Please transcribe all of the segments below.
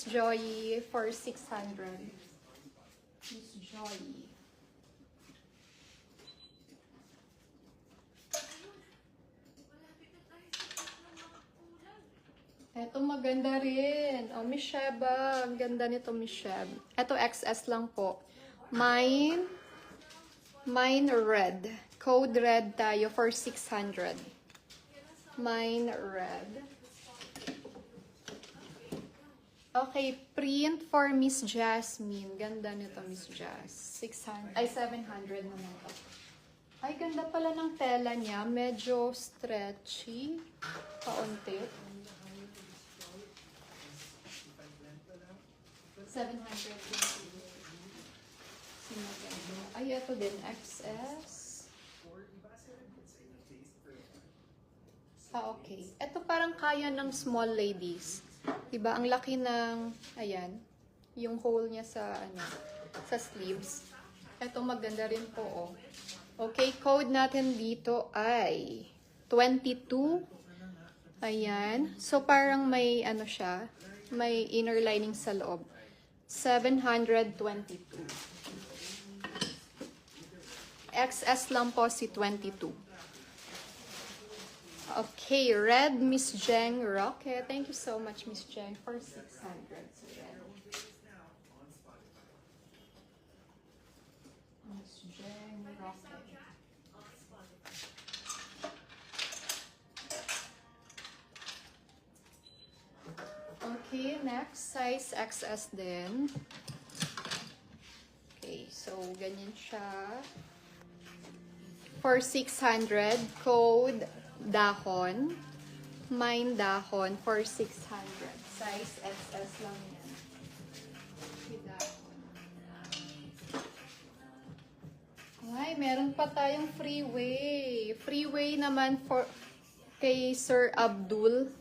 Joy for 600. Miss Joy. Ito maganda rin. Oh, Miss Sheba. Ang ganda nito, Miss Sheb. Ito XS lang po. Mine red. Code red tayo for 600. Mine red. Okay, print for Miss Jasmine. Ganda nito, Miss Jas. 700 naman to. Ay, ganda pala ng tela niya. Medyo stretchy. Kaunti. 700. Ay, ito din. XS. Ah, okay. Ito parang kaya ng small ladies. Diba? Ang laki ng, ayan, yung hole niya sa, sa sleeves. Ito maganda rin po, oh. Okay, code natin dito ay 22. Ayan. So, parang may, siya, may inner lining sa loob. 722. XS lang po si 22. Okay, red Miss Jeng Rocket. Thank you so much, Miss Jeng, for 600. So, Miss Jeng Rocket. Okay, next, size XS din. Okay, so ganyan siya. For 600, code dahon. Mine dahon for 600. Size XS lang yan. Dahon. Ay, meron pa tayong freeway. Freeway naman for kay Sir Abdul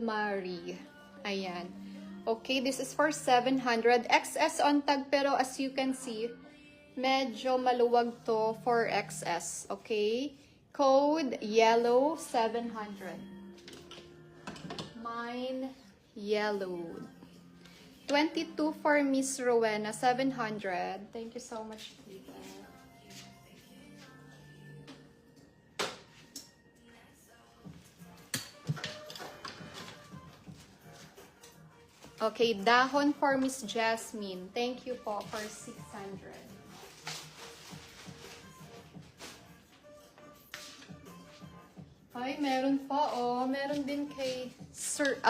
Mari. Ayan. Okay, this is for 700. XS on tag, pero as you can see, medyo maluwag to for XS. Okay? Code yellow 700. Mine yellow. 22 for Miss Rowena 700. Thank you so much, Tita. Okay, dahon for Miss Jasmine. Thank you po for 600. Ay, meron pa, oh. Meron din kay Sir